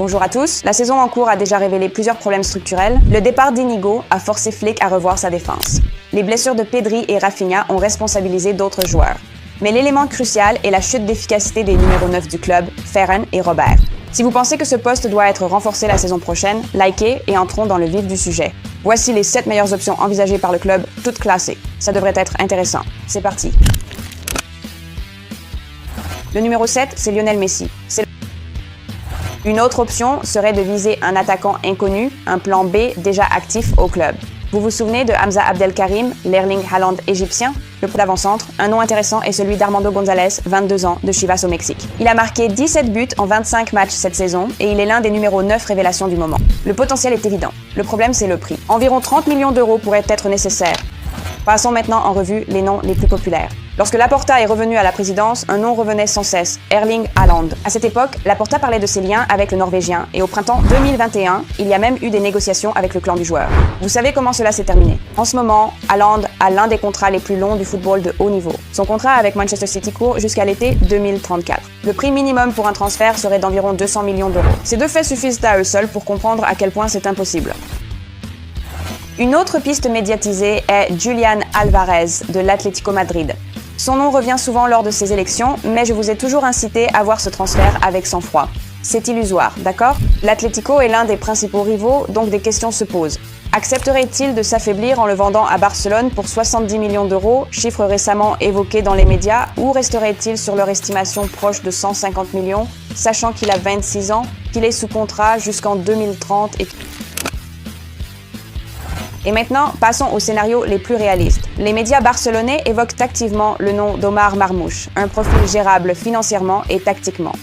Bonjour à tous. La saison en cours a déjà révélé plusieurs problèmes structurels. Le départ d'Inigo a forcé Flick à revoir sa défense. Les blessures de Pedri et Rafinha ont responsabilisé d'autres joueurs. Mais l'élément crucial est la chute d'efficacité des numéros 9 du club, Ferran et Robert. Si vous pensez que ce poste doit être renforcé la saison prochaine, likez et entrons dans le vif du sujet. Voici les 7 meilleures options envisagées par le club, toutes classées. Ça devrait être intéressant. C'est parti. Le numéro 7, c'est Lionel Messi. Une autre option serait de viser un attaquant inconnu, un plan B déjà actif au club. Vous vous souvenez de Hamza Abdelkarim, l'Erling Haaland égyptien? Le d'avant-centre, un nom intéressant est celui d'Armando González, 22 ans, de Chivas au Mexique. Il a marqué 17 buts en 25 matchs cette saison et il est l'un des numéros 9 révélations du moment. Le potentiel est évident. Le problème, c'est le prix. Environ 30 millions d'euros pourraient être nécessaires. Passons maintenant en revue les noms les plus populaires. Lorsque Laporta est revenu à la présidence, un nom revenait sans cesse, Erling Haaland. À cette époque, Laporta parlait de ses liens avec le Norvégien et au printemps 2021, il y a même eu des négociations avec le clan du joueur. Vous savez comment cela s'est terminé. En ce moment, Haaland a l'un des contrats les plus longs du football de haut niveau. Son contrat avec Manchester City court jusqu'à l'été 2034. Le prix minimum pour un transfert serait d'environ 200 millions d'euros. Ces deux faits suffisent à eux seuls pour comprendre à quel point c'est impossible. Une autre piste médiatisée est Julián Álvarez de l'Atlético Madrid. Son nom revient souvent lors de ces élections, mais je vous ai toujours incité à voir ce transfert avec sang-froid. C'est illusoire, d'accord? L'Atlético est l'un des principaux rivaux, donc des questions se posent. Accepterait-il de s'affaiblir en le vendant à Barcelone pour 70 millions d'euros, chiffre récemment évoqué dans les médias, ou resterait-il sur leur estimation proche de 150 millions, sachant qu'il a 26 ans, qu'il est sous contrat jusqu'en 2030 Et maintenant, passons aux scénarios les plus réalistes. Les médias barcelonais évoquent activement le nom d'Omar Marmouche, un profil gérable financièrement et tactiquement.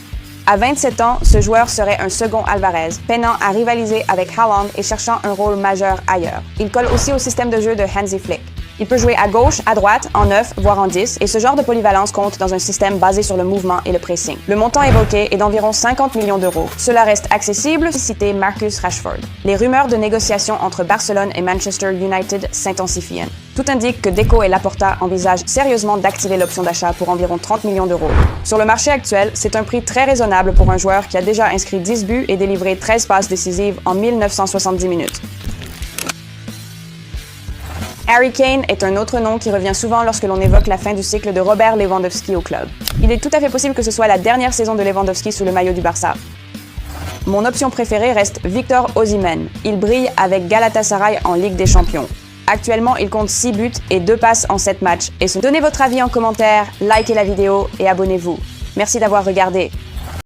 À 27 ans, ce joueur serait un second Alvarez, peinant à rivaliser avec Haaland et cherchant un rôle majeur ailleurs. Il colle aussi au système de jeu de Hansi Flick. Il peut jouer à gauche, à droite, en 9, voire en 10, et ce genre de polyvalence compte dans un système basé sur le mouvement et le pressing. Le montant évoqué est d'environ 50 millions d'euros. Cela reste accessible si citer Marcus Rashford. Les rumeurs de négociations entre Barcelone et Manchester United s'intensifient. Tout indique que Deco et Laporta envisagent sérieusement d'activer l'option d'achat pour environ 30 millions d'euros. Sur le marché actuel, c'est un prix très raisonnable pour un joueur qui a déjà inscrit 10 buts et délivré 13 passes décisives en 1970 minutes. Harry Kane est un autre nom qui revient souvent lorsque l'on évoque la fin du cycle de Robert Lewandowski au club. Il est tout à fait possible que ce soit la dernière saison de Lewandowski sous le maillot du Barça. Mon option préférée reste Victor Osimhen. Il brille avec Galatasaray en Ligue des Champions. Actuellement, il compte 6 buts et 2 passes en 7 matchs. Donnez votre avis en commentaire, likez la vidéo et abonnez-vous. Merci d'avoir regardé.